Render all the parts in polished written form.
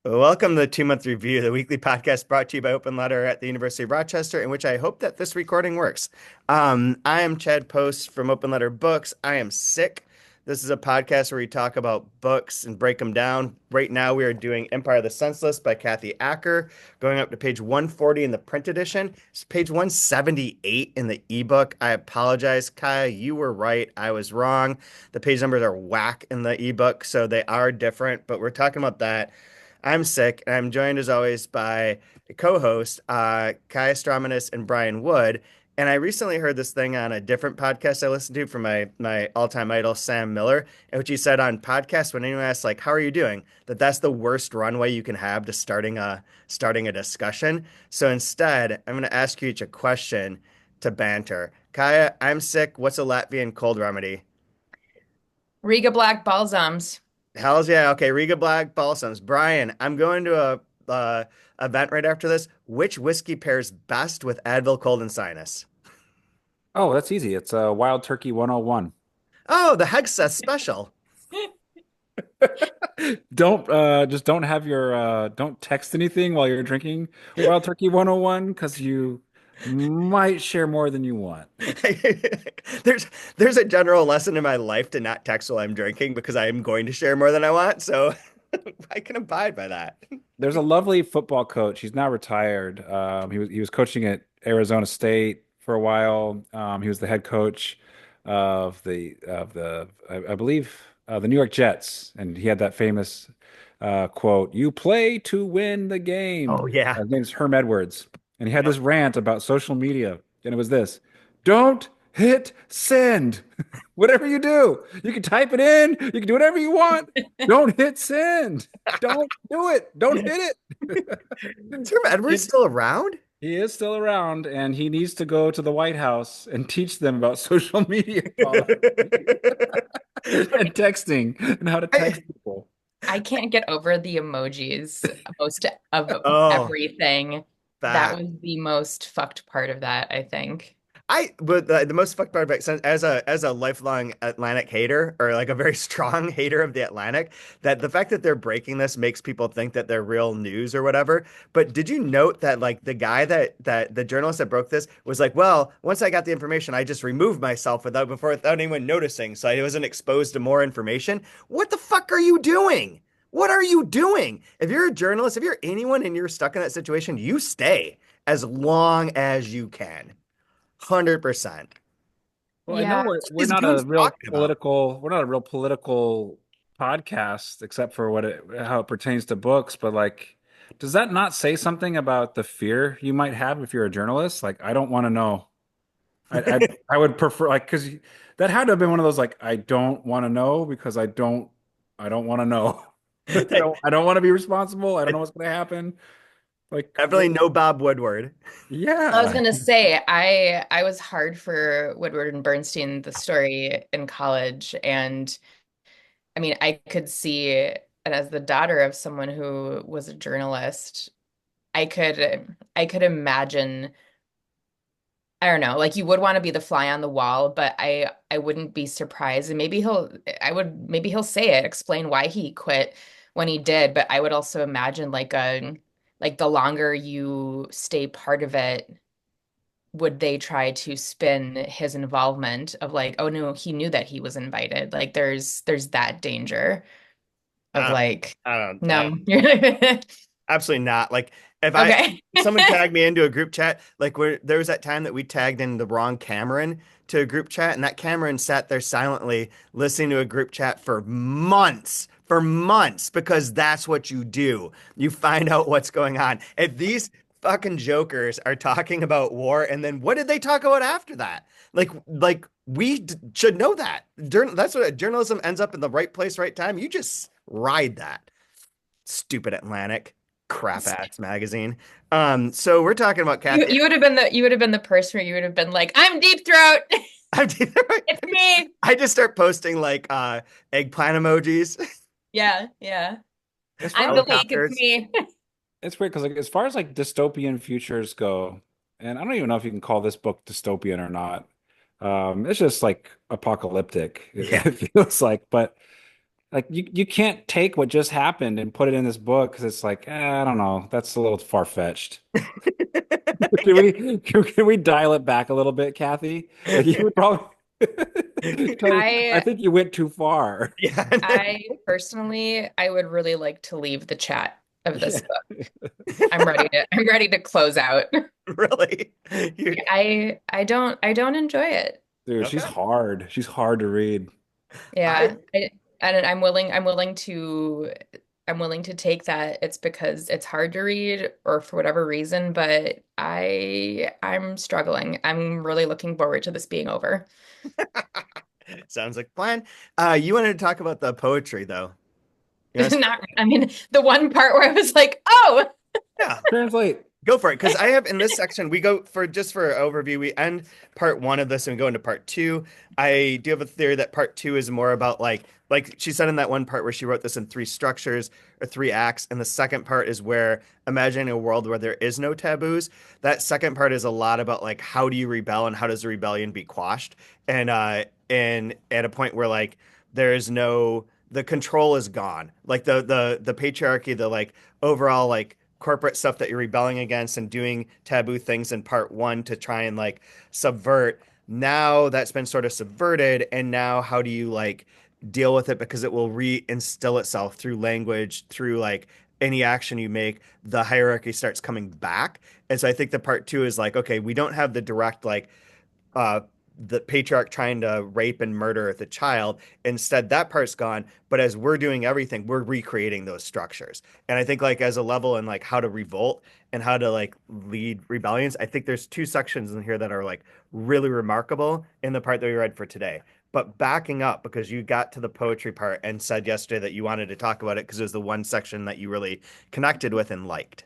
Welcome to the 2 Month Review, the weekly podcast brought to you by Open Letter at the University of Rochester, in which I hope that this recording works. I am Chad Post from Open Letter Books. I am sick. This is a podcast where we talk about books and break them down. Right now, we are doing Empire of the Senseless by Kathy Acker, going up to page 140 in the print edition. It's page 178 in the ebook. I apologize, Kaya. You were right. I was wrong. The page numbers are whack in the ebook, so they are different, but we're talking about that. I'm sick, and I'm joined as always by a co-host, Kai Stromanis and Brian Wood. And I recently heard this thing on a different podcast I listened to from my all-time idol, Sam Miller, in which he said on podcasts when anyone asks, like, how are you doing? That's the worst runway you can have to starting a discussion. So instead, I'm gonna ask you each a question to banter. Kaya, I'm sick. What's a Latvian cold remedy? Riga Black Balsams. Hells yeah. Okay, Riga Black Balsams. Brian, I'm going to a event right after this. Which whiskey pairs best with Advil Cold and Sinus? Oh, that's easy. It's Wild Turkey 101. Oh, the Hegseth special. Don't have your don't text anything while you're drinking Wild Turkey 101 because you might share more than you want. There's there's a general lesson in my life to not text while I'm drinking because I am going to share more than I want. So I can abide by that. There's a lovely football coach. He's now retired. He was coaching at Arizona State for a while. He was the head coach I believe the New York Jets, and he had that famous quote, "You play to win the Oh game." yeah. His name's Herm Edwards, and he had Yep. this rant about social media, and it was this: "Don't hit send. Whatever you do, you can type it in, you can do whatever you want. Don't hit send. Don't do it. Don't hit it." Is Herm Edwards still around? He is still around, and he needs to go to the White House and teach them about social media policy and texting and how to text I, people. I can't get over the emojis most of oh, everything. That fact. was the most fucked part of that, I think. But the most fucked part about as a lifelong Atlantic hater or like a very strong hater of the Atlantic, that the fact that they're breaking this makes people think that they're real news or whatever. But did you note that like the guy that the journalist that broke this was like, well, once I got the information, I just removed myself without anyone noticing, so I wasn't exposed to more information. What the fuck are you doing? What are you doing? If you're a journalist, if you're anyone and you're stuck in that situation, you stay as long as you can. 100%. Well, I know Yeah. we're These not a goons real talking about? political podcast, except for how it pertains to books. But like, does that not say something about the fear you might have if you're a journalist? Like, I don't want to know. I would prefer like because that had to have been one of those like I don't want to know because I don't want to know. I don't want to be responsible. I don't know what's going to happen. Like, Definitely no Bob Woodward. I was yeah. gonna say I was hard for Woodward and Bernstein, the story in college, and I mean I could see, and as the daughter of someone who was a journalist, I could imagine. I don't know, like you would want to be the fly on the wall, but I wouldn't be surprised. And maybe he'll say it, explain why he quit when he did, but I would also imagine like the longer you stay part of it, would they try to spin his involvement of like, oh no, he knew that he was invited. Like there's that danger of I don't, like, I don't, no. absolutely not. Like if Okay. someone tagged me into a group chat, like where there was that time that we tagged in the wrong Cameron to a group chat, and that Cameron sat there silently listening to a group chat for months, because that's what you do. You find out what's going on. If these fucking jokers are talking about war, and then what did they talk about after that? Like should know that. That's what journalism ends up in the right place, right time. You just ride that. Stupid Atlantic crap ass magazine. So we're talking about You Kathy. you would have been the person where you would have been like, I'm Deep Throat. It's me. I just start posting like eggplant emojis, As Yeah. as far I'm as the leak. It's helicopters. me. It's weird because like as far as like dystopian futures go, and I don't even know if you can call this book dystopian or not. It's just like apocalyptic, Yeah. it feels like. But like you can't take what just happened and put it in this book because it's like I don't know, that's a little far-fetched. Can we dial it back a little bit, Kathy? Like you would probably tell you, I I think you went too far. Yeah. I personally I would really like to leave the chat of this Yeah. book. I'm ready to close out. Really? You I don't enjoy it. Dude, she's okay? hard. She's hard to read. I Yeah. And I'm willing to take that it's because it's hard to read or for whatever reason, but I'm struggling. I'm really looking forward to this being over. sounds like a plan. You wanted to talk about the poetry though. You want to start? Not, I mean, the one part where I was like, oh, Yeah. Translate. Go for it, because I have in this section we go for just for overview. We end part one of this and we go into part two. I do have a theory that part two is more about like she said in that one part where she wrote this in three structures or three acts, and the second part is where imagining a world where there is no taboos. That second part is a lot about like how do you rebel and how does the rebellion be quashed, and at a point where like there is no the control is gone, like the patriarchy, the like overall like corporate stuff that you're rebelling against and doing taboo things in part one to try and like subvert. Now that's been sort of subverted, and now how do you like deal with it because it will reinstill itself through language, through like any action you make, the hierarchy starts coming back. And so I think the part two is like, okay, we don't have the direct like uh, the patriarch trying to rape and murder the child. Instead, that part's gone. But as we're doing everything, we're recreating those structures. And I think like as a level in like how to revolt and how to like lead rebellions, I think there's two sections in here that are like really remarkable in the part that we read for today. But backing up because you got to the poetry part and said yesterday that you wanted to talk about it because it was the one section that you really connected with and liked.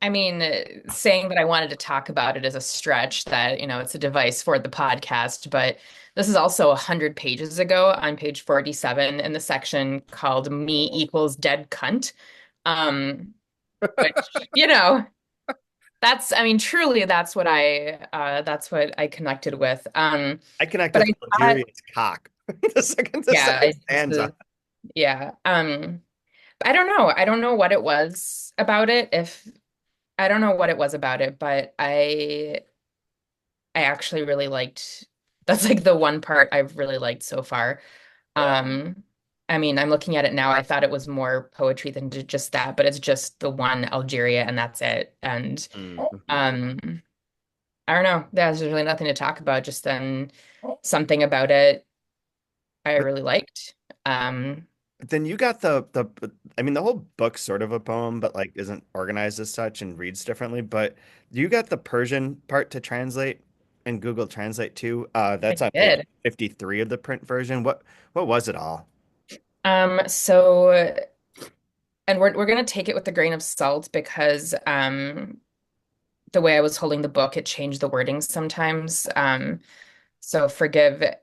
I mean, saying that I wanted to talk about it is a stretch that, it's a device for the podcast, but this is also 100 pages ago on page 47 in the section called Me Equals Dead Cunt. Um, which, I mean, truly that's what I connected with. I connect But with I thought, Algeria's cock. yeah, The second stanza. yeah. I don't know. I don't know what it was about it. If I don't know what it was about it, but I actually really liked that's like the one part I've really liked so far. Um, I mean, I'm looking at it now. I thought it was more poetry than just that, but it's just the one Algeria and that's it. And Mhm. um, I don't know. There's really nothing to talk about. Just then something about it I But really liked. Um, then you got the I mean the whole book's sort of a poem, but like isn't organized as such and reads differently. But you got the Persian part to translate and Google Translate too. I That's on page did. 53 of the print version. What was it all? So and we're gonna take it with a grain of salt because the way I was holding the book, it changed the wording sometimes. So forgive the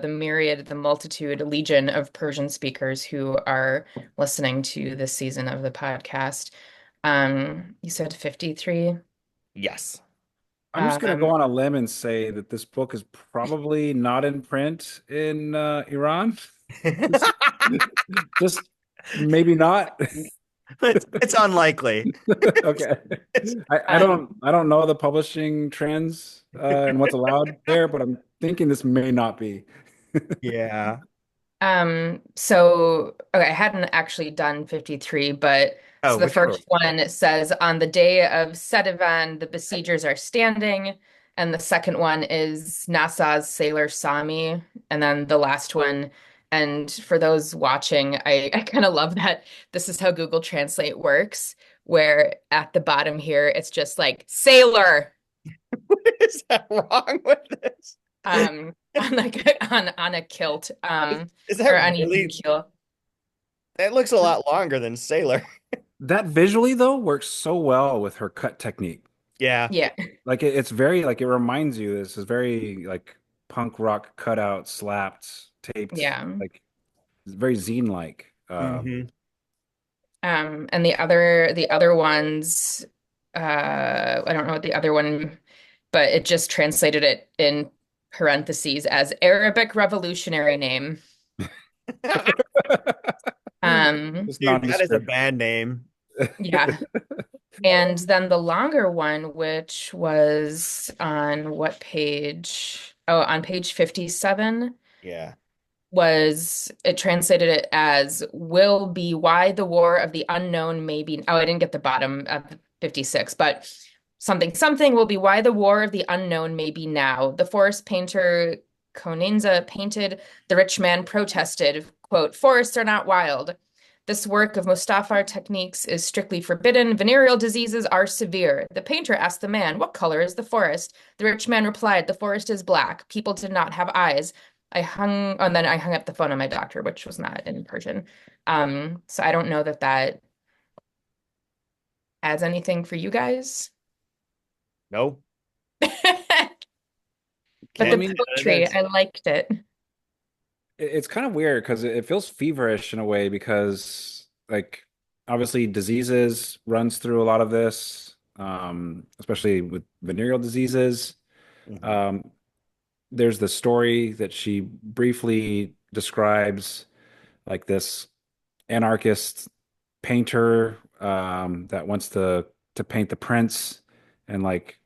myriad, the multitude, legion of Persian speakers who are listening to this season of the podcast. You said 53. Yes. I'm just gonna go Um, on a limb and say that this book is probably not in print in Iran. Just, just maybe not. It's unlikely. Okay. It's I don't know the publishing trends and what's allowed there, but I'm thinking this may not be. yeah. so okay, I hadn't actually done 53, but Oh, so the which one? first one says on the day of Sedavan, the besiegers are standing, and the second one is Nassau's sailor Sami, and then the last one, and for those watching, I kind of love that this is how Google Translate works, where at the bottom here it's just like sailor, What is that wrong with this? on like on a kilt, Is or that on even really? keel. It looks a lot longer than Sailor. That visually though works so well with her cut technique. Yeah. Yeah. Like it's very like it reminds you this is very like punk rock cut out, slapped, taped, Yeah. like it's very zine-like. Hmm. And the other ones, I don't know what the other one, but it just translated it in parentheses as Arabic revolutionary name. Um, Just Dude, that is a nondescript. band name. yeah. And then the longer one, which was on what page? Oh, on page 57, Yeah. was it translated it as will be why the war of the unknown may be. Oh, I didn't get the bottom of 56, but something something will be why the war of the unknown may be now. The forest painter Conenza painted, the rich man protested, quote, forests are not wild. This work of Mustafar techniques is strictly forbidden. Venereal diseases are severe. The painter asked the man, what color is the forest? The rich man replied, the forest is black. People did not have eyes. And then I hung up the phone on my doctor, which was not in Persian. So I don't know that that adds anything for you guys. No, But Well, I can't the say mean, that it poetry, is. I liked it. it's kind of weird because it feels feverish in a way because like obviously diseases runs through a lot of this, especially with venereal diseases. Mhm. Um, there's the story that she briefly describes, like this anarchist painter that wants to paint the prince and like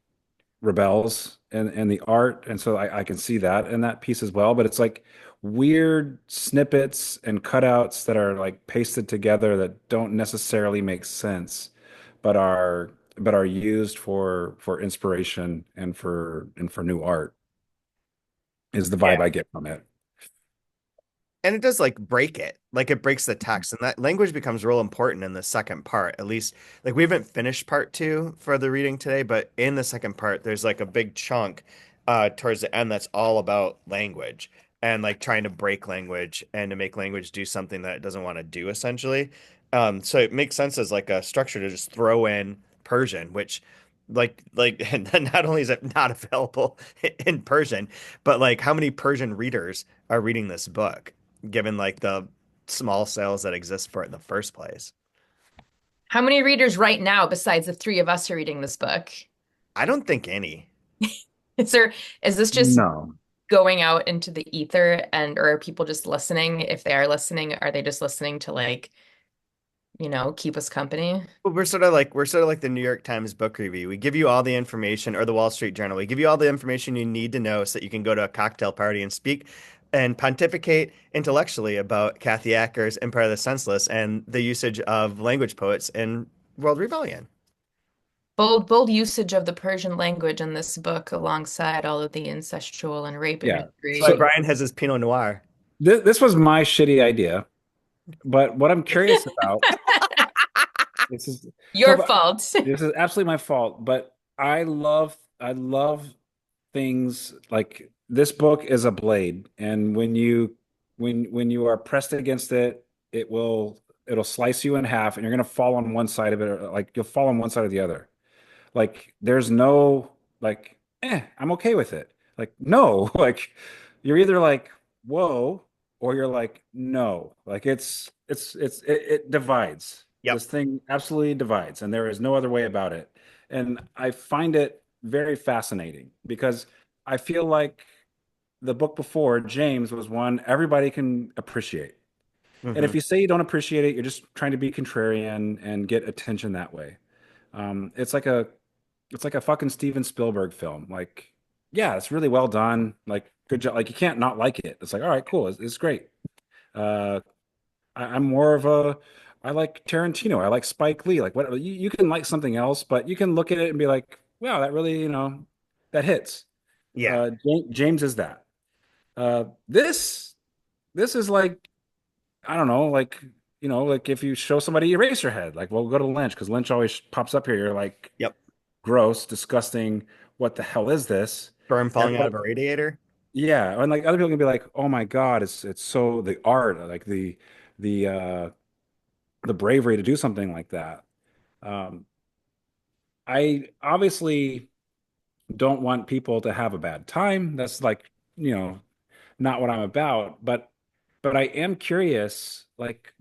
rebels in the art. And so I can see that in that piece as well. But it's like weird snippets and cutouts that are like pasted together that don't necessarily make sense, but are used for inspiration and for new art is the Yeah. vibe I get from it. And it does like break it. Like it breaks the text. And that language becomes real important in the second part. At least like we haven't finished part two for the reading today, but in the second part, there's like a big chunk towards the end that's all about language and like trying to break language and to make language do something that it doesn't want to do essentially. So it makes sense as like a structure to just throw in Persian, which and then not only is it not available in Persian, but like how many Persian readers are reading this book? Given like the small sales that exist for it in the first place. How many readers right now, besides the three of us, are reading this book? I don't think any. Is there, is this just No. going out into the ether and or are people just listening? If they are listening, are they just listening to like, keep us company? But we're sort of like the New York Times book review. We give you all the information, or the Wall Street Journal. We give you all the information you need to know so that you can go to a cocktail party and speak and pontificate intellectually about Kathy Acker's Empire of the Senseless and the usage of language poets in World Rebellion. Bold, bold usage of the Persian language in this book alongside all of the incestual and rape Yeah. That's why imagery. So Brian has his Pinot Noir. this was my shitty idea, but what I'm curious about, this is no, Your but fault. this is absolutely my fault, but I love things like this book is a blade, and when you are pressed against it, it'll slice you in half, and you're gonna fall on one side of it, or like you'll fall on one side or the other. Like there's no like, I'm okay with it. Like no, like you're either like, whoa, or you're like, no. Like it divides. Yep. This thing absolutely divides, and there is no other way about it. And I find it very fascinating because I feel like the book before, James, was one everybody can appreciate. And if Hmm. you say you don't appreciate it, you're just trying to be contrarian and get attention that way. It's like a fucking Steven Spielberg film. Like, yeah, it's really well done. Like, good job. Like, you can't not like it. It's like, all right, cool. It's great. Uh, I'm more of a, I like Tarantino. I like Spike Lee. Like, what you can like something else, but you can look at it and be like, wow, that really, that hits. Yeah. James is that. This is like, I don't know, like, like if you show somebody Eraserhead, like, well, we'll go to Lynch because Lynch always pops up here. You're like, Yep. gross, disgusting. What the hell is this? Sperm And falling out but of a radiator. yeah, and like other people can be like, oh my God, it's so the art, like the uh the bravery to do something like that. Um, I obviously don't want people to have a bad time. That's like, not what I'm about, but I am curious, like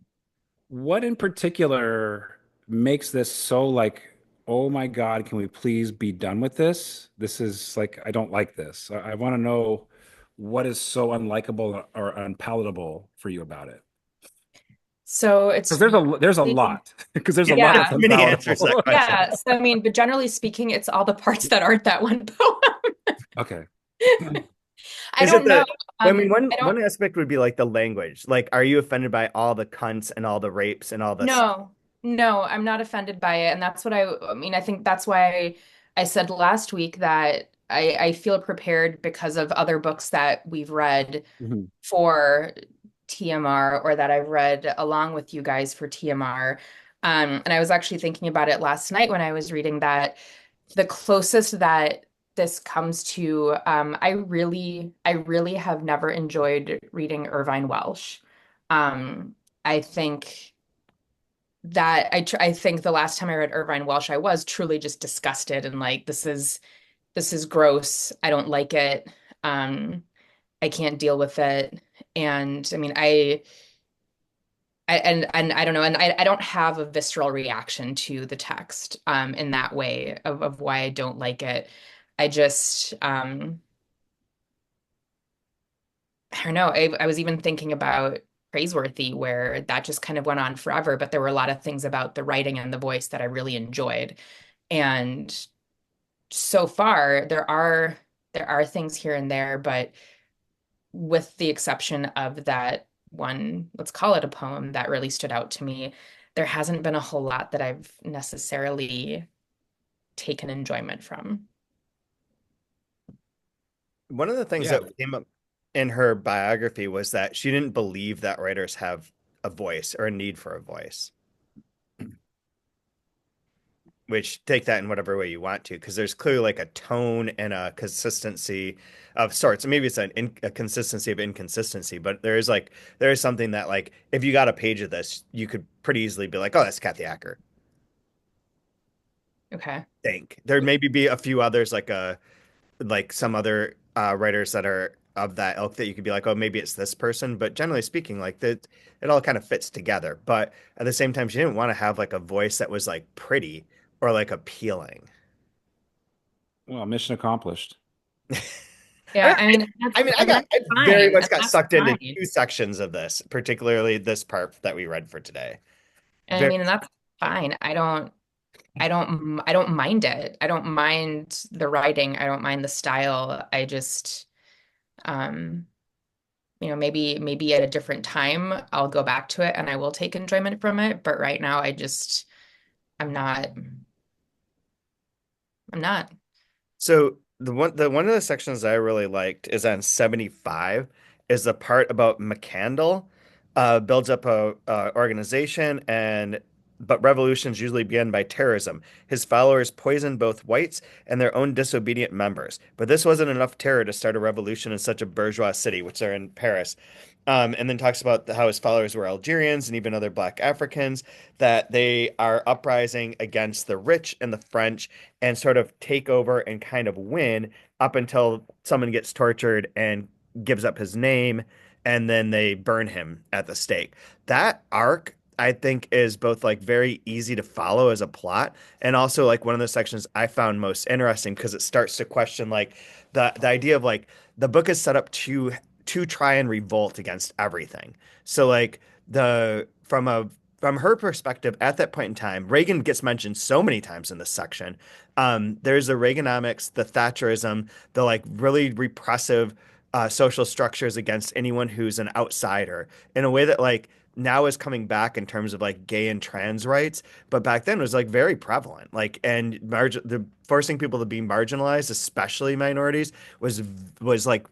what in particular makes this so like, oh my God, can we please be done with this? This is like, I don't like this. I want to know what is so unlikable or unpalatable for you about it? So Because it's there's a really, lot. Because there's a lot yeah, that's There's many answers to that unpalatable. question. yeah. So I mean, but generally speaking, it's all the parts that aren't that one poem. Okay. I Is it don't know. the, I mean, I don't one aspect would be like the language. Like, are you offended by all the cunts and all the rapes and all this? No, no, I'm not offended by it. And that's what I mean, I think that's why I said last week that I feel prepared because of other books that we've read Mhm. for TMR or that I've read along with you guys for TMR. And I was actually thinking about it last night when I was reading that the closest that this comes to, I really have never enjoyed reading Irvine Welsh. I think that I think the last time I read Irvine Welsh, I was truly just disgusted and like this is gross. I don't like it. Um, I can't deal with it. And I mean, and I don't know, and I don't have a visceral reaction to the text in that way of why I don't like it. I just I don't know. I was even thinking about Praiseworthy, where that just kind of went on forever, but there were a lot of things about the writing and the voice that I really enjoyed. And so far, there are things here and there, but with the exception of that one, let's call it a poem that really stood out to me, there hasn't been a whole lot that I've necessarily taken enjoyment from. One of the things Yeah. that came up in her biography was that she didn't believe that writers have a voice or a need for a voice, which take that in whatever way you want to, because there's clearly like a tone and a consistency of sorts. Maybe it's a consistency of inconsistency, but there is something that like if you got a page of this, you could pretty easily be like, oh, that's Kathy Acker. Okay. Think there'd maybe be a few others like some other writers that are of that ilk that you could be like, oh, maybe it's this person. But generally speaking, like that, it all kind of fits together. But at the same time, she didn't want to have like a voice that was like pretty or like appealing. Well, mission accomplished. Yeah, I mean, that's, I and that's very fine. much And got that's sucked into fine. two sections of this, particularly this part that we read for today. And I Very, mean, and that's fine. I don't mind it. I don't mind the writing. I don't mind the style. I just, um, maybe at a different time I'll go back to it and I will take enjoyment from it. But right now, I'm not, I'm not. So the one of the sections I really liked is on 75 is the part about McCandle builds up a organization and but revolutions usually begin by terrorism. His followers poisoned both whites and their own disobedient members. But this wasn't enough terror to start a revolution in such a bourgeois city, which are in Paris. And then talks about how his followers were Algerians and even other black Africans, that they are uprising against the rich and the French and sort of take over and kind of win up until someone gets tortured and gives up his name and then they burn him at the stake. That arc I think is both like very easy to follow as a plot and also like one of the sections I found most interesting because it starts to question like the idea of like the book is set up to try and revolt against everything. So like the from her perspective at that point in time, Reagan gets mentioned so many times in this section. There's the Reaganomics, the Thatcherism, the like really repressive social structures against anyone who's an outsider in a way that like now is coming back in terms of like gay and trans rights, but back then it was like very prevalent. Like and the forcing people to be marginalized, especially minorities, was like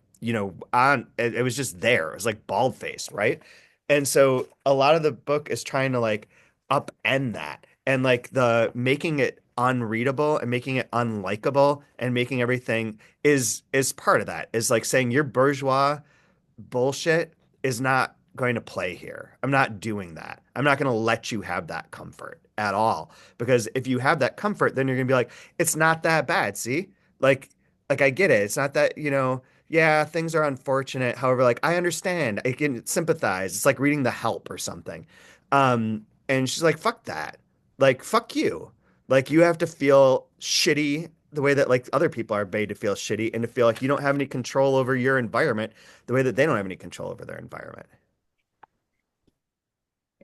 on it was just there. It was like bald faced, right? And so a lot of the book is trying to like upend that and like the making it unreadable and making it unlikable and making everything is part of that is like saying your bourgeois bullshit is not going to play here. I'm not doing that. I'm not going to let you have that comfort at all. Because if you have that comfort, then you're going to be like, it's not that bad. See, like, like I get it. It's not that, yeah, things are unfortunate. However, like I understand, I can sympathize. It's like reading The Help or something. And she's like, fuck that. Like, fuck you. Like you have to feel shitty the way that like other people are made to feel shitty and to feel like you don't have any control over your environment the way that they don't have any control over their environment.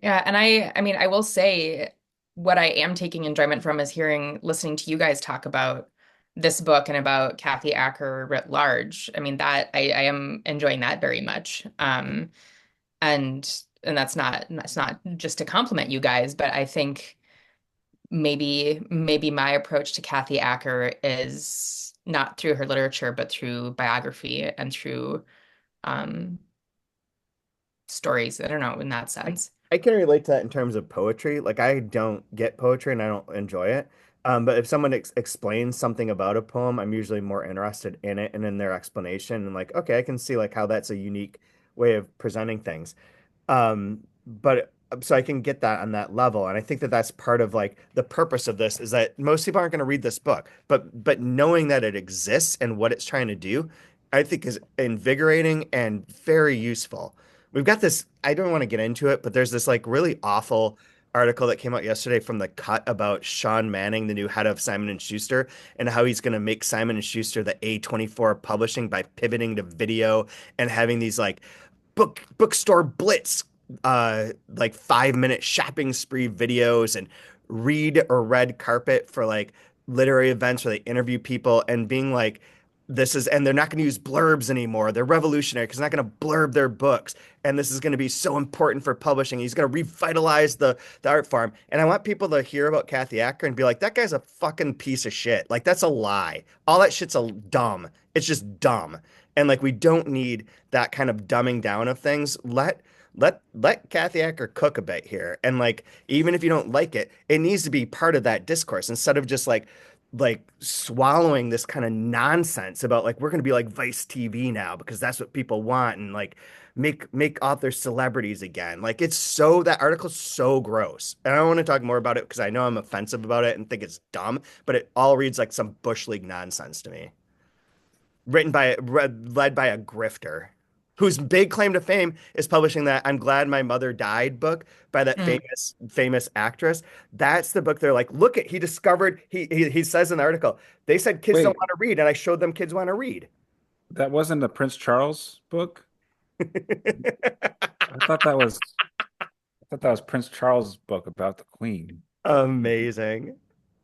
Yeah, and I mean, I will say what I am taking enjoyment from is listening to you guys talk about this book and about Kathy Acker writ large. I mean, I am enjoying that very much. And that's not just to compliment you guys, but I think maybe my approach to Kathy Acker is not through her literature, but through biography and through um stories. I don't know in that I, sense. I can relate to that in terms of poetry. Like I don't get poetry and I don't enjoy it. But if someone explains something about a poem, I'm usually more interested in it and in their explanation and like, okay, I can see like how that's a unique way of presenting things. But so I can get that on that level, and I think that that's part of like the purpose of this is that most people aren't going to read this book, but knowing that it exists and what it's trying to do, I think is invigorating and very useful. We've got this, I don't want to get into it, but there's this like really awful article that came out yesterday from The Cut about Sean Manning, the new head of Simon and Schuster, and how he's going to make Simon and Schuster the A24 publishing by pivoting to video and having these like bookstore blitz like 5 minute shopping spree videos and read or red carpet for like literary events where they interview people and being like this is and they're not going to use blurbs anymore. They're revolutionary because they're not going to blurb their books and this is going to be so important for publishing. He's going to revitalize the art farm. And I want people to hear about Kathy Acker and be like that guy's a fucking piece of shit. Like that's a lie. All that shit's a dumb. It's just dumb. And like we don't need that kind of dumbing down of things. Let Kathy Acker cook a bit here. And like even if you don't like it, it needs to be part of that discourse instead of just like swallowing this kind of nonsense about like we're going to be like Vice TV now because that's what people want and like make authors celebrities again. Like it's so that article's so gross. And I don't want to talk more about it because I know I'm offensive about it and think it's dumb, but it all reads like some Bush League nonsense to me led by a grifter whose big claim to fame is publishing that I'm Glad My Mother Died book by that Mm. famous actress. That's the book they're like, look at he discovered he says in the article, they said kids don't Wait, want to read, and I showed them kids want to read. that wasn't a Prince Charles book? I thought that was I thought that was Prince Charles' book about the Queen. Amazing.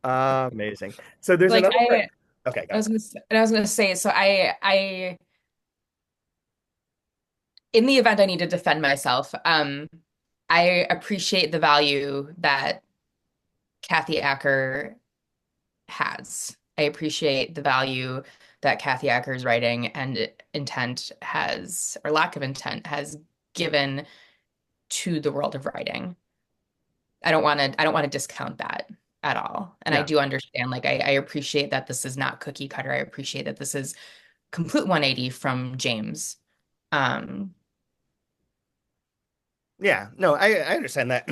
Amazing. So there's Like another part. Okay, go. I was gonna say, so I in the event I need to defend myself, I appreciate the value that Kathy Acker has. I appreciate the value that Kathy Acker's writing and intent has, or lack of intent, has given to the world of writing. I don't want to discount that at all. And I Yeah. do understand, like I appreciate that this is not cookie cutter. I appreciate that this is complete 180 from James. Um, Yeah, no, I understand that.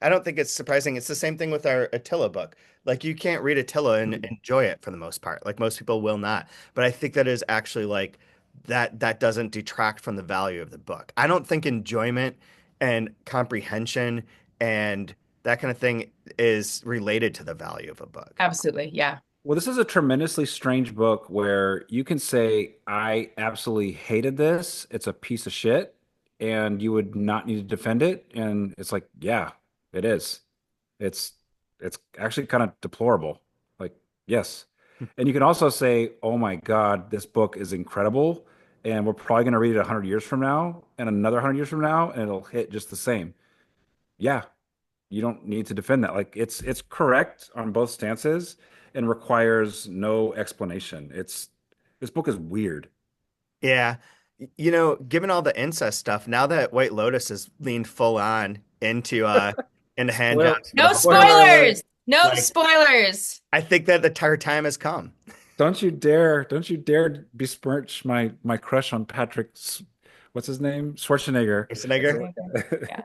I don't think it's surprising. It's the same thing with our Attila book. Like you can't read Attila and enjoy it for the most part. Like most people will not. But I think that is actually like that doesn't detract from the value of the book. I don't think enjoyment and comprehension and that kind of thing is related to the value of a book. Absolutely. Yeah. Well, this is a tremendously strange book where you can say, I absolutely hated this. It's a piece of shit, and you would not need to defend it. And it's like, yeah, it is. It's it's actually kind of deplorable. Like, yes. And you can also say, oh my God, this book is incredible, and we're probably going to read it 100 years from now and another 100 years from now, and it'll hit just the same. Yeah, you don't need to defend that. Like it's correct on both stances and requires no explanation. It's this book is weird. Yeah. You know, given all the incest stuff, now that White Lotus has leaned full on into hand Spoil jobs for the No whole spoiler alert. spoilers. No like spoilers. I think that the entire time has come. Don't you dare besmirch my crush on what's his name? Schwarzenegger. Schwarzenegger. Yeah.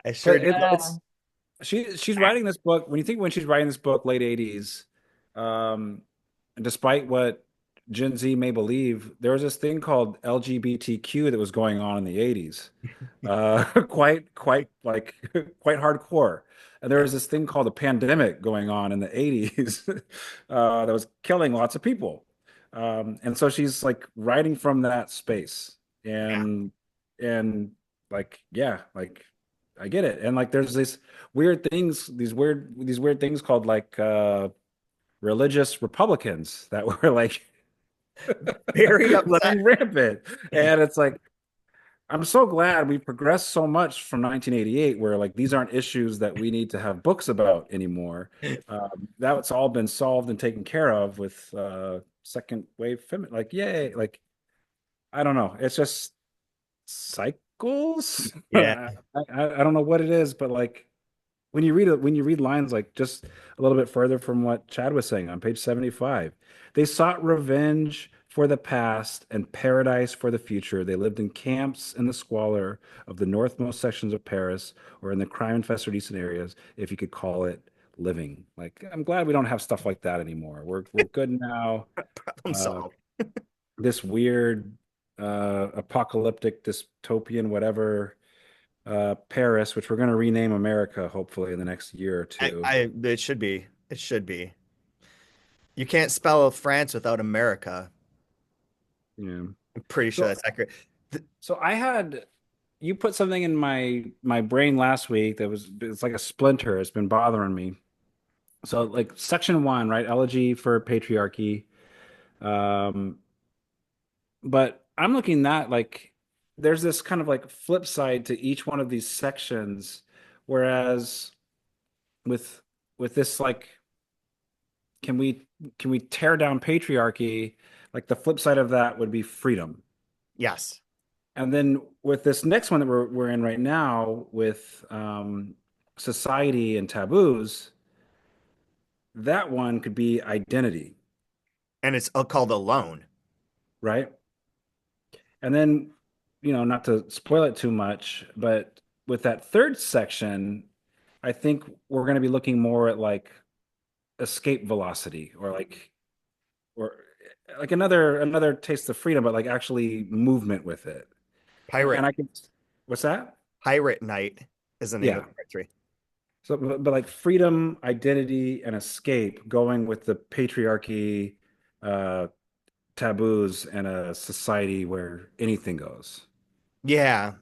I sure But did. it's she's writing this book when you think when she's writing this book late 80s, um, and despite what Gen Z may believe, there was this thing called LGBTQ that was going on in the 80s. Quite like quite hardcore. And there was this thing called a pandemic going on in the 80s that was killing lots of people. And so she's like writing from that space. Yeah. And like, yeah, like I get it. And like there's these weird things, these weird things called like religious Republicans that were like Very upset. running rampant. And it's like, I'm so glad we progressed so much from 1988, where like these aren't issues that we need to have books about anymore. That's all been solved and taken care of with second wave femi like, yay! Like, I don't know. It's just cycles. Yeah. I don't know what it is, but like when you read lines like just a little bit further from what Chad was saying on page 75, they sought revenge for the past and paradise for the future. They lived in camps in the squalor of the northmost sections of Paris or in the crime-infested eastern areas, if you could call it living. Like, I'm glad we don't have stuff like that anymore. We're good now. Problem Uh, solved. this weird apocalyptic dystopian whatever Paris, which we're going to rename America hopefully in the next year or two. It should be. It should be. You can't spell France without America. Yeah. I'm pretty sure So that's accurate. so I had you put something in my brain last week that was it's like a splinter. It's been bothering me. So like section one, right? Elegy for patriarchy. Um, but I'm looking at like there's this kind of like flip side to each one of these sections, whereas with this like can we tear down patriarchy? Like the flip side of that would be freedom. Yes. And then with this next one that we're in right now with society and taboos, that one could be identity, And it's called Alone. right? And then, you know, not to spoil it too much, but with that third section, I think we're going to be looking more at like escape velocity or like another taste of freedom, but like actually movement with it. Pirate And I can, what's that? Pirate Night is the name Yeah. of part three. So, but like freedom, identity, and escape going with the patriarchy, uh, taboos, and a society where anything goes. Yeah.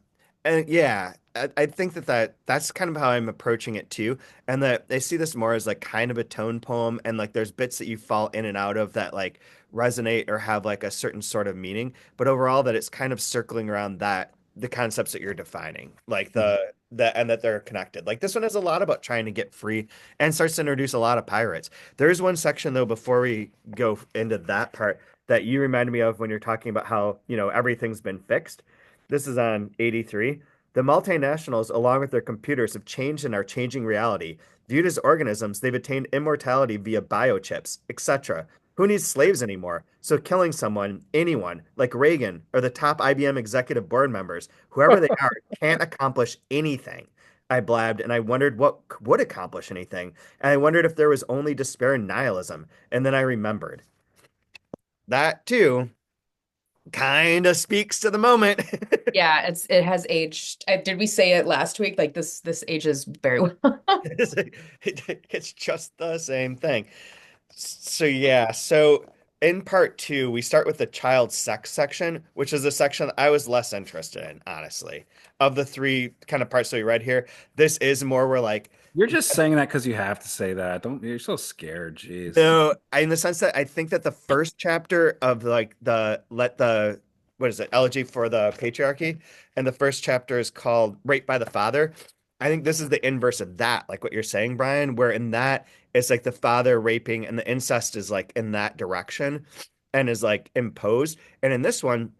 And yeah, I think that's kind of how I'm approaching it too. And that I see this more as like kind of a tone poem and like there's bits that you fall in and out of that like resonate or have like a certain sort of meaning, but overall that it's kind of circling around that the concepts that you're defining, like Mhm. the and that they're connected. Like this one is a lot about trying to get free and starts to introduce a lot of pirates. There's one section though before we go into that part that you reminded me of when you're talking about how, everything's been fixed. This is on 83. The multinationals, along with their computers, have changed and are changing reality. Viewed as organisms, they've attained immortality via biochips, etc. Who needs slaves anymore? So killing someone, anyone, like Reagan or the top IBM executive board members, whoever they are, can't accomplish anything. I blabbed, and I wondered what would accomplish anything. And I wondered if there was only despair and nihilism. And then I remembered. That, too, kind of speaks to the moment. Yeah, it has aged. Did we say it last week? Like this ages very well. It's just the same thing. So yeah, so in part two, we start with the child sex section, which is a section I was less interested in, honestly. Of the three kind of parts that we read here, this is more where like You're just saying that because you have to say that. Don't, you're so scared. Jeez. no, in the sense that I think that the first chapter of like the let the what is it, elegy for the patriarchy, and the first chapter is called Raped by the Father. I think this is the inverse of that, like what you're saying, Brian, where in that it's like the father raping and the incest is like in that direction and is like imposed. And in this one,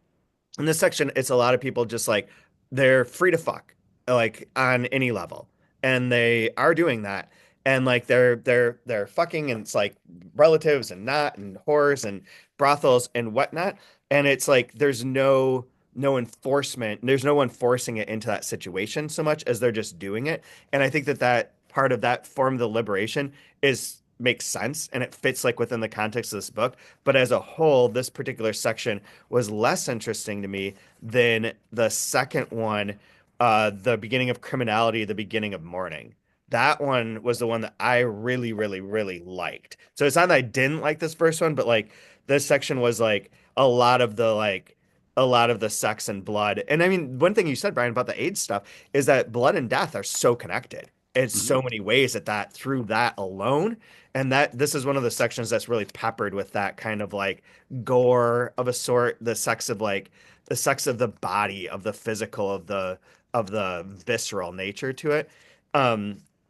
in this section, it's a lot of people just like they're free to fuck like on any level, and they are doing that, and like they're fucking, and it's like relatives and not and whores and brothels and whatnot, and it's like there's no enforcement. There's no one forcing it into that situation so much as they're just doing it, and I think that that part of that form of the liberation is makes sense and it fits like within the context of this book. But as a whole, this particular section was less interesting to me than the second one, the beginning of criminality, the beginning of mourning. That one was the one that I really, really, really liked. So it's not that I didn't like this first one, but like this section was like a lot of the sex and blood. And I mean, one thing you said, Brian, about the AIDS stuff is that blood and death are so connected. It's Mhm. so many ways that through that alone. And that this is one of the sections that's really peppered with that kind of like gore of a sort, the sex of the body, of the physical, of the visceral nature to it.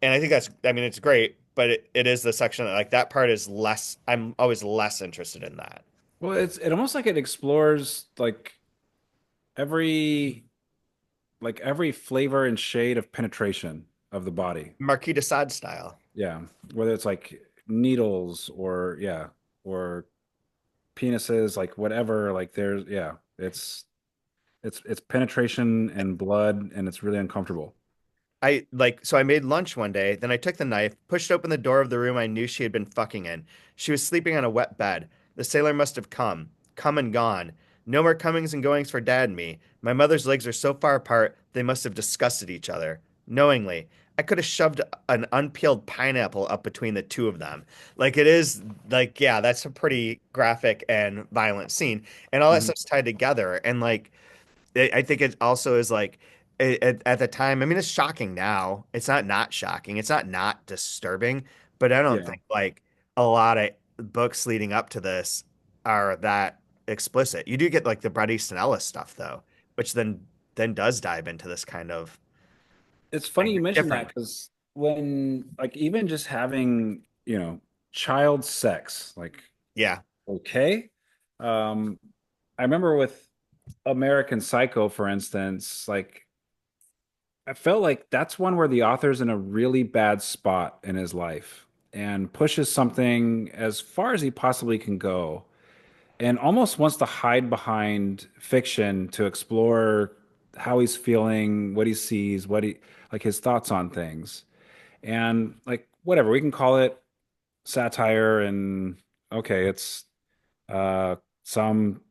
And I think I mean, it's great, but it is the section that like that part is less, I'm always less interested in that. Well, it almost like it explores every every flavor and shade of penetration of the body. Marquis de Sade style. Yeah, whether it's like needles or yeah, or penises, like whatever, like there's yeah, it's penetration and blood and it's really uncomfortable. So I made lunch one day, then I took the knife, pushed open the door of the room I knew she had been fucking in. She was sleeping on a wet bed. The sailor must have come and gone. No more comings and goings for Dad and me. My mother's legs are so far apart, they must have disgusted each other. Knowingly, I could have shoved an unpeeled pineapple up between the two of them. Like it is like, yeah, that's a pretty graphic and violent scene. And all that Mhm. stuff's tied together. And like I think it also is like at the time. I mean, it's shocking now. It's not shocking. It's not disturbing. But I don't Yeah. think like a lot of books leading up to this are that explicit. You do get like the Bret Easton Ellis stuff though, which then does dive into this kind of It's funny you mentioned that different. because when like even just having, child sex, like Yeah, okay. Um, I remember with American Psycho, for instance, like I felt like that's one where the author's in a really bad spot in his life and pushes something as far as he possibly can go and almost wants to hide behind fiction to explore how he's feeling, what he sees, what he like his thoughts on things. And like whatever, we can call it satire and okay, it's some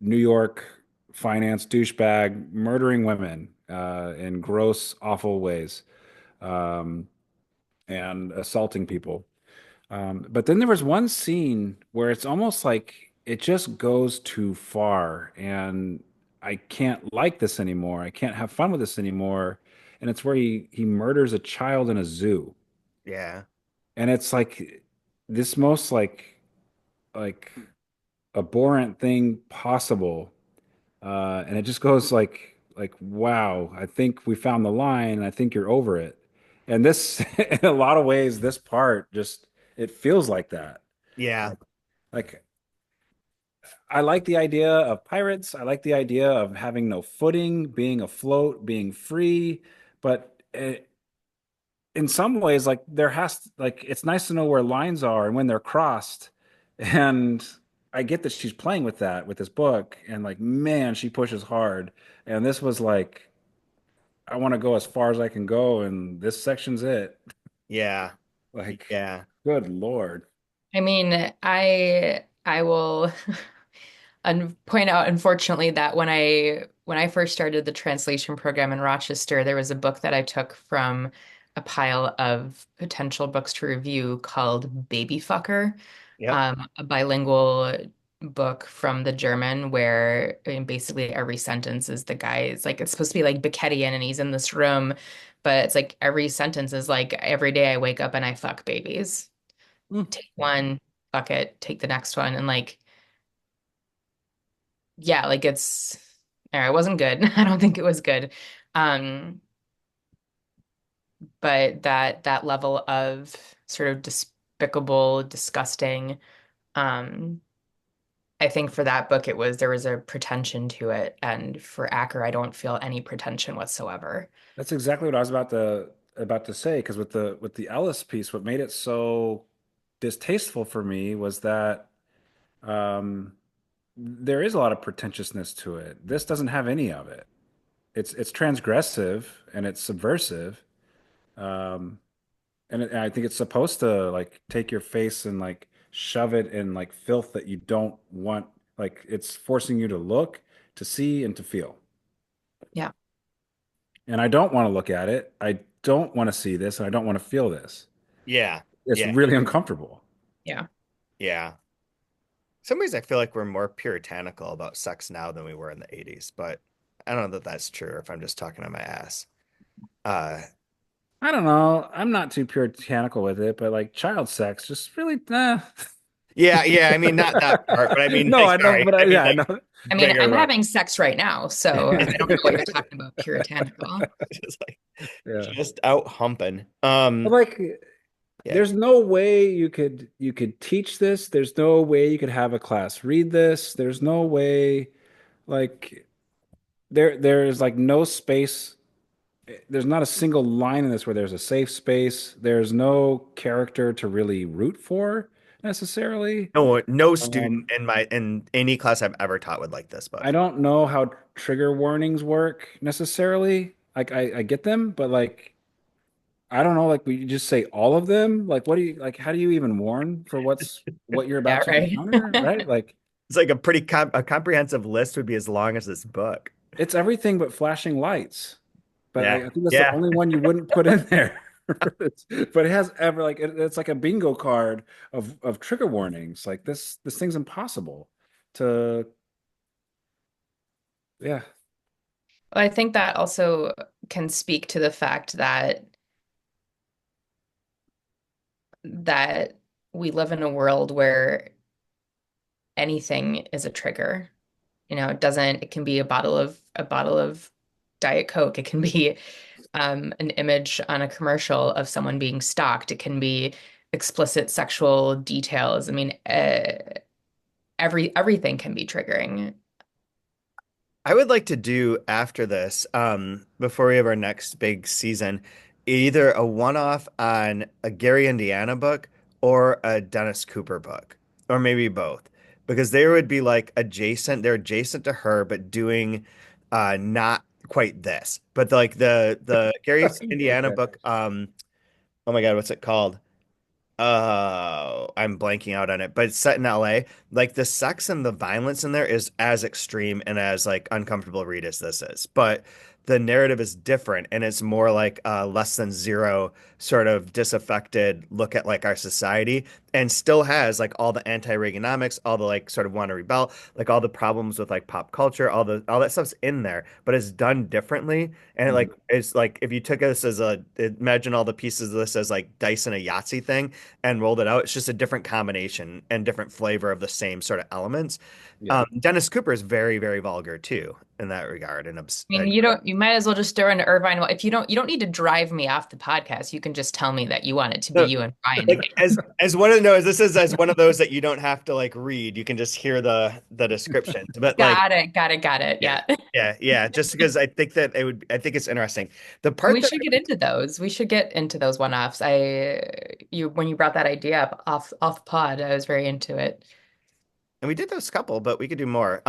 New York finance douchebag murdering women in gross, awful ways um, and assaulting people. But then there was one scene where it's almost like it just goes too far, and I can't like this anymore. I can't have fun with this anymore. And it's where he murders a child in a zoo, yeah, and it's like this most like abhorrent thing possible. And it just goes like wow, I think we found the line. I think you're over it. And this, in a lot of ways, this part just it feels like that. yeah, Like, like I like the idea of pirates. I like the idea of having no footing, being afloat, being free. But in some ways, like like it's nice to know where lines are and when they're crossed. And I get that she's playing with that with this book, and like man, she pushes hard. And this was like, I want to go as far as I can go, and this section's it. yeah, Like, yeah, good Lord. I mean, I will point out, unfortunately, that when I first started the translation program in Rochester, there was a book that I took from a pile of potential books to review called Baby Fucker, yep, a bilingual book from the German where I mean, basically every sentence is the guy's like it's supposed to be like Beckettian and he's in this room, but it's like every sentence is like every day I wake up and I fuck babies. Mm. Take one, fuck it, take the next one, and like yeah, like it wasn't good. I don't think it was good. Um, but that level of sort of despicable, disgusting, um, I think for that book there was a pretension to it. And for Acker, I don't feel any pretension whatsoever. That's exactly what I was about to say. Because with the Ellis piece, what made it so distasteful for me was that um, there is a lot of pretentiousness to it. This doesn't have any of it. It's transgressive and it's subversive. Um, And I think it's supposed to like take your face and like shove it in like filth that you don't want. Like it's forcing you to look, to see, and to feel. Yeah. And I don't want to look at it. I don't want to see this, and I don't want to feel this. Yeah. It's Yeah. really uncomfortable. Yeah. Yeah. Some ways I feel like we're more puritanical about sex now than we were in the 80s, but I don't know that that's true or if I'm just talking on my ass. Uh, I don't know. I'm not too puritanical with it, but like child sex, just really, yeah, yeah. I mean, not that part, but I mean, No, like, I know, sorry. but I mean, yeah, I like, know. I mean, bigger I'm one. having sex right now, so I don't know what you're talking about, puritanical. Just like, Yeah. just out humping. But like Yeah. there's no way you could teach this. There's no way you could have a class read this. There's no way like there's like no space. There's not a single line in this where there's a safe space. There's no character to really root for necessarily. No, no student Um, in any class I've ever taught would like this I book. don't know how trigger warnings work necessarily. Like I get them, but like I don't know, like we just say all of them? Like what do you like how do you even warn for what you're about Yeah, to right. encounter, right? Like It's like a pretty a comprehensive list would be as long as this book. it's everything but flashing lights. But Yeah. I think that's the Yeah. only one you wouldn't put in there. But it has ever like it's like a bingo card of trigger warnings. Like this thing's impossible to yeah. Well, I think that also can speak to the fact that we live in a world where anything is a trigger. It doesn't, it can be a bottle of Diet Coke. It can be an image on a commercial of someone being stalked. It can be explicit sexual details. I mean, everything can be triggering. I would like to do after this, before we have our next big season, either a one-off on a Gary Indiana book or a Dennis Cooper book, or maybe both, because they would be like adjacent. They're adjacent to her, but doing not quite this. But like the Gary Indiana Okay. book, oh my God, what's it called? I'm blanking out on it, but it's set in LA. Like the sex and the violence in there is as extreme and as like uncomfortable to read as this is. But the narrative is different and it's more like less than zero sort of disaffected look at like our society and still has like all the anti-Reaganomics, all the like sort of want to rebel, like all the problems with like pop culture, all that stuff's in there, but it's done differently. And Mhm. like it's like if you took this as a imagine all the pieces of this as like dice in a Yahtzee thing and rolled it out. It's just a different combination and different flavor of the same sort of elements. Yeah. Dennis Cooper is very, very vulgar too in that regard. And I mean, you might as well just throw in Irvine. Well, if you don't need to drive me off the podcast. You can just tell me that you want it to be no, you and Ryan like again. as one of no, this is as one of those that you don't have to like read. You can just hear the description. But like, Got it, got it, got it. yeah, Yeah. yeah, yeah. Just because I think that it would, I think it's interesting. The And part we that should get into those. We should get into those one-offs. When you brought that idea up off pod, I was very into it. And we did those couple, but we could do more.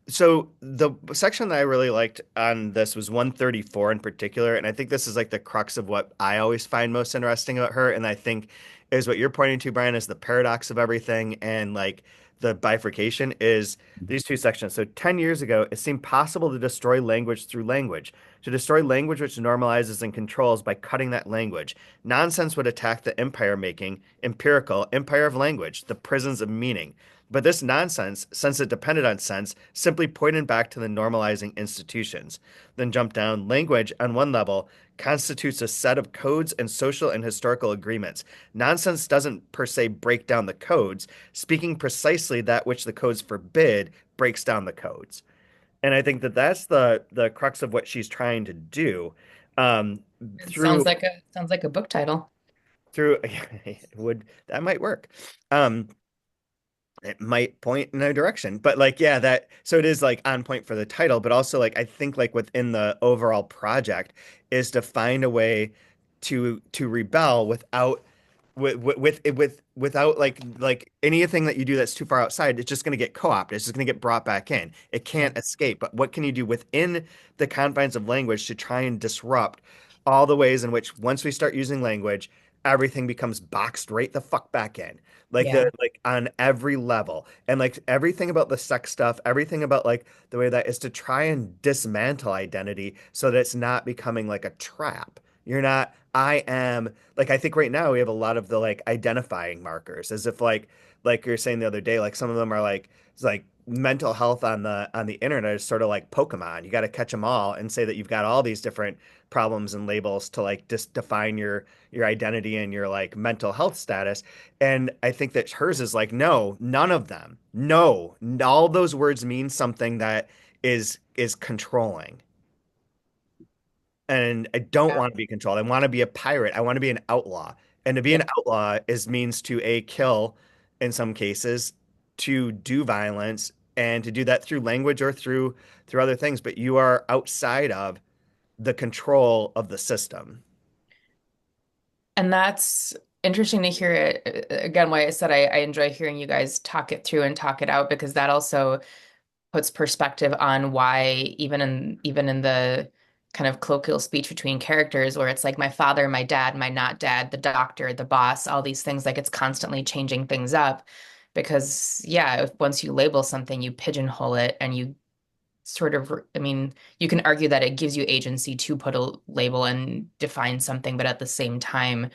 So the section that I really liked on this was 134 in particular, and I think this is like the crux of what I always find most interesting about her, and I think is what you're pointing to, Brian, is the paradox of everything and like the bifurcation is these two sections. So 10 years ago, it seemed possible to destroy language through language, to destroy language which normalizes and controls by cutting that language. Nonsense would attack the empire making, empirical empire of language, the prisons of meaning. But this nonsense, since it depended on sense, simply pointed back to the normalizing institutions. Then jump down. Language, on one level, constitutes a set of codes and social and historical agreements. Nonsense doesn't per se break down the codes. Speaking precisely that which the codes forbid breaks down the codes. And I think that that's the crux of what she's trying to do. Um, It through sounds like a book title. through would that might work. Um, it might point in a direction, but like yeah, that so it is like on point for the title, but also like I think like within the overall project is to find a way to rebel without without like anything that you do that's too far outside, it's just going to get co-opted. It's just going to get brought back in. It Yeah. can't escape. But what can you do within the confines of language to try and disrupt all the ways in which once we start using language, everything becomes boxed right the fuck back in. Like Yeah. the like on every level. And like everything about the sex stuff, everything about like the way that is to try and dismantle identity so that it's not becoming like a trap. You're not, I am like I think right now we have a lot of the like identifying markers as if like you were saying the other day, like some of them are like it's like mental health on the internet is sort of like Pokemon. You got to catch them all and say that you've got all these different problems and labels to like just define your identity and your like mental health status. And I think that hers is like, no, none of them. No, all those words mean something that is controlling. And I don't Yeah. want to be controlled. I want to be a pirate. I want to be an outlaw. And to be Yeah. an outlaw is means to a kill in some cases, to do violence, and to do that through language or through other things. But you are outside of the control of the system. And that's interesting to hear it. Again, why I said I enjoy hearing you guys talk it through and talk it out because that also puts perspective on why even in the kind of colloquial speech between characters where it's like my father, my dad, my not dad, the doctor, the boss, all these things, like it's constantly changing things up because yeah, if once you label something, you pigeonhole it and you sort of, I mean, you can argue that it gives you agency to put a label and define something, but at the same time,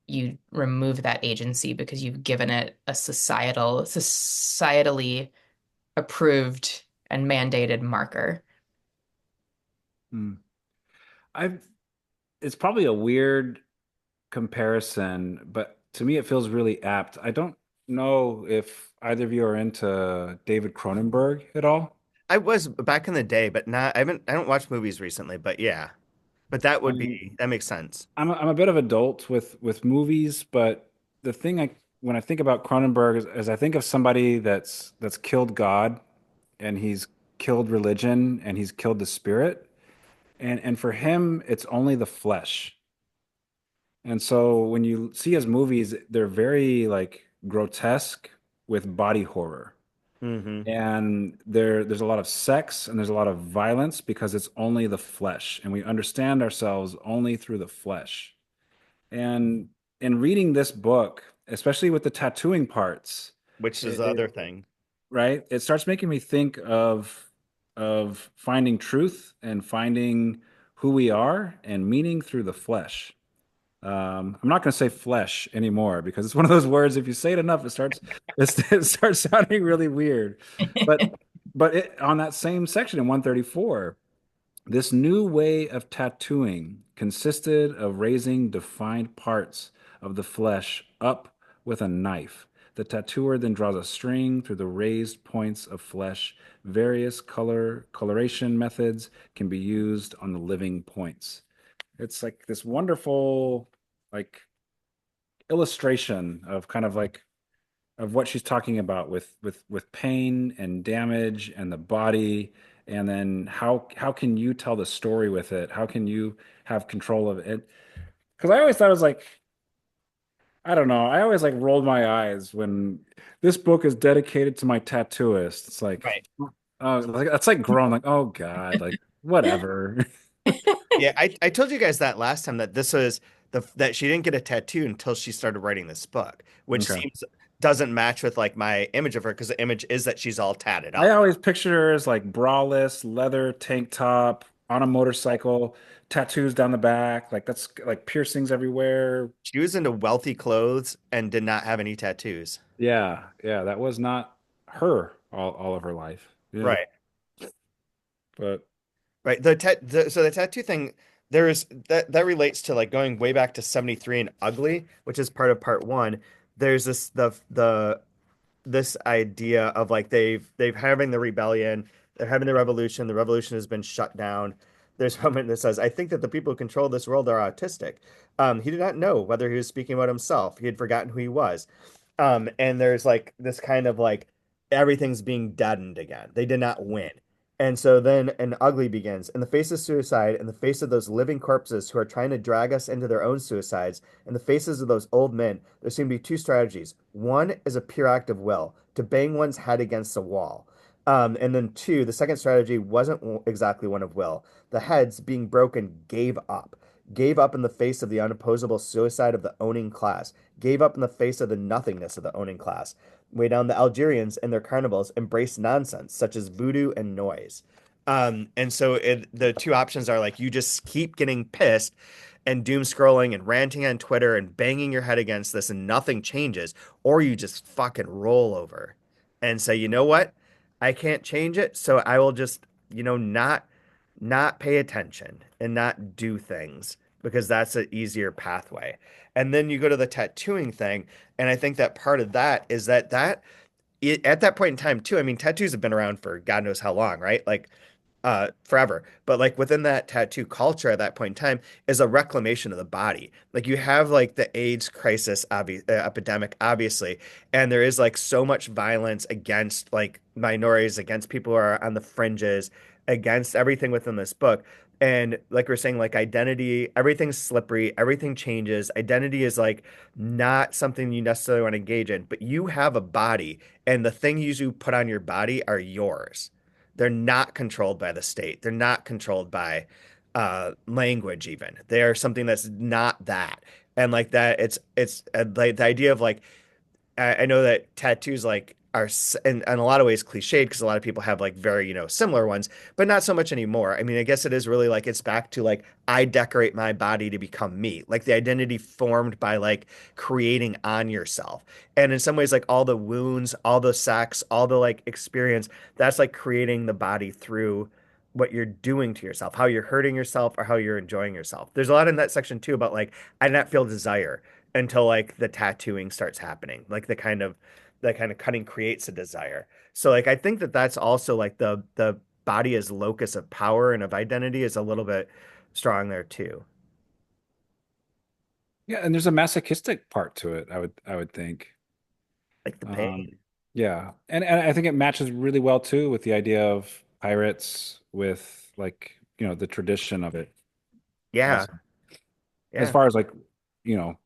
you remove that agency because you've given it a societally approved and mandated marker. Hmm. I've it's probably a weird comparison, but to me it feels really apt. I don't know if either of you are into David Cronenberg at all. I was back in the day, but not I don't watch movies recently, but yeah. But that would Um, be that makes sense. I'm a bit of adult with movies, but the thing I when I think about Cronenberg is I think of somebody that's killed God and he's killed religion and he's killed the spirit. And for him, it's only the flesh. And so when you see his movies, they're very like grotesque with body horror. Hmm. And there's a lot of sex and there's a lot of violence because it's only the flesh. And we understand ourselves only through the flesh. And in reading this book, especially with the tattooing parts, Which is the it, other thing. right? It starts making me think of finding truth and finding who we are and meaning through the flesh. I'm not going to say flesh anymore because it's one of those words. If you say it enough, it starts sounding really weird. But on that same section in 134, this new way of tattooing consisted of raising defined parts of the flesh up with a knife. The tattooer then draws a string through the raised points of flesh. Various coloration methods can be used on the living points. It's like this wonderful, like illustration of kind of like of what she's talking about with pain and damage and the body, and then how can you tell the story with it? How can you have control of it? Because I always thought it was like I don't know. I always like rolled my eyes when this book is dedicated to my tattooist. It's like, Right. oh, like that's like grown. Like, oh God, like whatever. Yeah, I told you guys that last time that this was that she didn't get a tattoo until she started writing this book, which Okay. seems doesn't match with like my image of her because the image is that she's all tatted I up. always picture her as like braless, leather tank top, on a motorcycle, tattoos down the back, like that's like piercings everywhere. She was into wealthy clothes and did not have any tattoos. Yeah, yeah, that was not her all of her life. Yeah, Right. but Right. So the tattoo thing, there's that relates to like going way back to 73 and Ugly, which is part of part one. There's the this idea of like they've having the rebellion, they're having the revolution has been shut down. There's a moment that says, I think that the people who control this world are autistic. He did not know whether he was speaking about himself. He had forgotten who he was. And there's like this kind of like everything's being deadened again. They did not win. And so then an ugly begins. In the face of suicide, in the face of those living corpses who are trying to drag us into their own suicides, in the faces of those old men, there seem to be two strategies. One is a pure act of will, to bang one's head against a wall. And then two, the second strategy wasn't exactly one of will. The heads being broken gave up. gave up in the face of the unopposable suicide of the owning class, gave up in the face of the nothingness of the owning class. Way down, the Algerians and their carnivals embraced nonsense such as voodoo and noise. And so the two options are like you just keep getting pissed and doom scrolling and ranting on Twitter and banging your head against this and nothing changes, or you just fucking roll over and say, you know what? I can't change it, so I will just, not pay attention and not do things because that's an easier pathway. And then you go to the tattooing thing, and I think that part of that is at that point in time too, I mean, tattoos have been around for God knows how long, right? Like forever. But like within that tattoo culture at that point in time is a reclamation of the body. Like you have like the AIDS crisis epidemic, obviously, and there is like so much violence against like minorities, against people who are on the fringes, against everything within this book. And like we're saying, like identity, everything's slippery, everything changes. Identity is like not something you necessarily want to engage in, but you have a body, and the things you put on your body are yours. They're not controlled by the state. They're not controlled by language even. They are something that's not that. And like that, it's like the idea of like I know that tattoos like are in a lot of ways cliched because a lot of people have like very, similar ones, but not so much anymore. I mean, I guess it is really like it's back to like I decorate my body to become me, like the identity formed by like creating on yourself. And in some ways, like all the wounds, all the sex, all the like experience, that's like creating the body through what you're doing to yourself, how you're hurting yourself or how you're enjoying yourself. There's a lot in that section too about like I did not feel desire until like the tattooing starts happening. Like the kind of cutting creates a desire. So like I think that that's also like the body as locus of power and of identity is a little bit strong there too. Yeah, and there's a masochistic part to it, I would think. Like the Um, pain. yeah. And I think it matches really well too with the idea of pirates with like, the tradition of it Yeah. also. As Yeah. far as like, you know,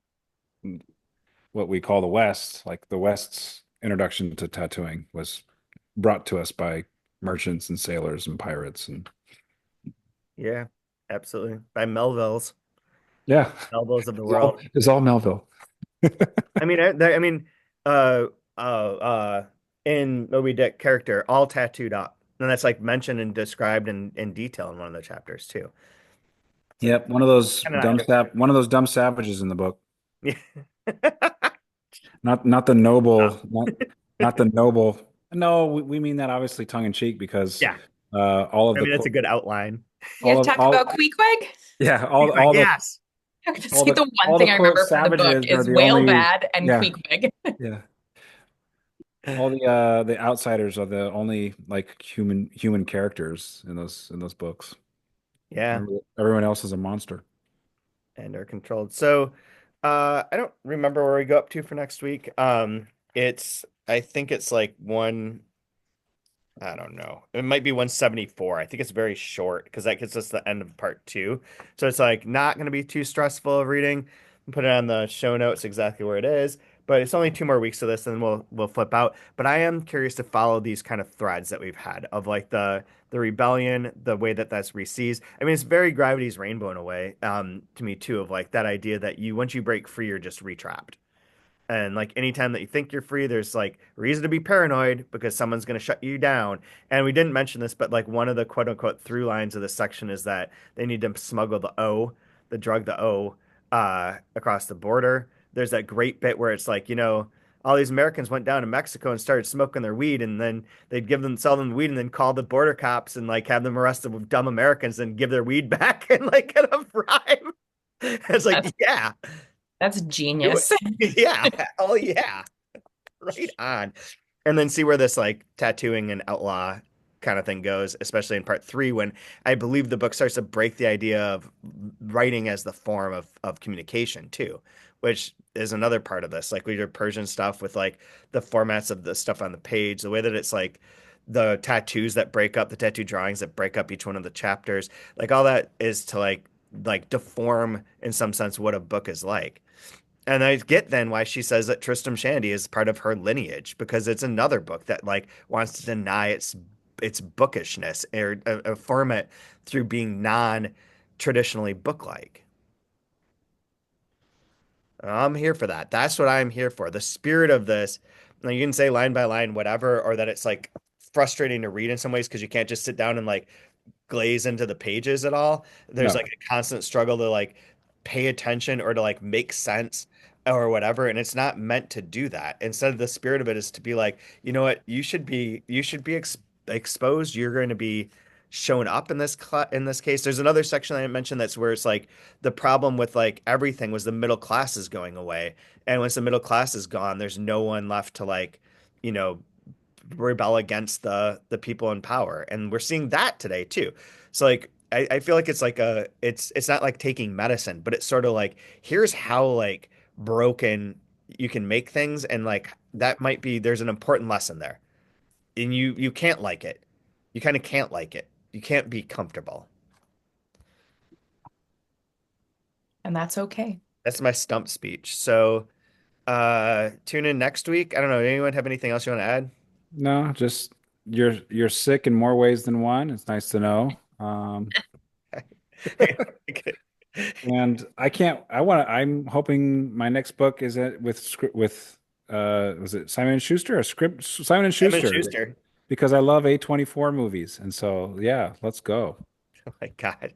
what we call the West, like the West's introduction to tattooing was brought to us by merchants and sailors and pirates and Yeah. Absolutely. By Melvilles. yeah, Melvilles of the it's all, world. it's all Melville. I mean, uh, uh, in Moby Dick character, all tattooed up. And that's like mentioned and described in detail in one of the chapters too. So Yep, kind of not one of those dumb savages in the book. yeah. Not the noble, not the noble. No, we mean that obviously tongue in cheek because Yeah. all of I the mean, that's a good outline. You all guys of talk about Queequeg? yeah, Like, yes. That's like the one all the thing I quote remember from the book savages are is the Whale only Bad and yeah, Queequeg. yeah. All the outsiders are the only like human characters in those books. Yeah. Everyone else is a monster. And are controlled. So, I don't remember where we go up to for next week. I think it's like I don't know. It might be 174. I think it's very short because that gets us to the end of part two. So it's like not going to be too stressful of reading. Put it on the show notes exactly where it is. But it's only 2 more weeks of this, and then we'll flip out. But I am curious to follow these kind of threads that we've had of like the rebellion, the way that that's reseized. I mean, it's very Gravity's Rainbow in a way, to me too, of like that idea that you once you break free, you're just retrapped. And like anytime that you think you're free, there's like reason to be paranoid because someone's going to shut you down. And we didn't mention this, but like one of the quote unquote through lines of this section is that they need to smuggle the drug, the O, across the border. There's that great bit where it's like, all these Americans went down to Mexico and started smoking their weed, and then they'd sell them weed, and then call the border cops and like have them arrested with dumb Americans and give their weed back and like get a bribe. It's like, That's yeah, that's do it. genius. Yeah. Oh yeah. Right on. And then see where this like tattooing and outlaw kind of thing goes, especially in part three, when I believe the book starts to break the idea of writing as the form of communication too, which is another part of this. Like we did Persian stuff with like the formats of the stuff on the page, the way that it's like the tattoos that break up, the tattoo drawings that break up each one of the chapters, like all that is to like deform in some sense what a book is like. And I get then why she says that Tristram Shandy is part of her lineage because it's another book that like wants to deny its bookishness or affirm it through being non-traditionally book-like. I'm here for that. That's what I'm here for. The spirit of this. Now you can say line by line, whatever, or that it's like frustrating to read in some ways because you can't just sit down and like glaze into the pages at all. There's No. like a constant struggle to like pay attention or to like make sense or whatever. And it's not meant to do that. Instead, the spirit of it is to be like, you know what, you should be exposed. You're going to be shown up in in this case. There's another section I didn't mention that's where it's like the problem with like everything was the middle class is going away. And once the middle class is gone, there's no one left to like, you know, rebel against the people in power, and we're seeing that today too. So like I feel like it's like it's not like taking medicine, but it's sort of like here's how like broken you can make things, and like that might be there's an important lesson there, and you can't like it, you kind of can't like it, you can't be comfortable. And that's okay. That's my stump speech. So tune in next week. I don't know, anyone have anything else you want to add? No, just you're sick in more ways than one. It's nice to know. And I can't. I want to. I'm hoping my next book is it with script with was it Simon and Schuster or script Simon and Simon Schuster Schuster. because I love A24 movies, and so yeah, let's go. Oh my God.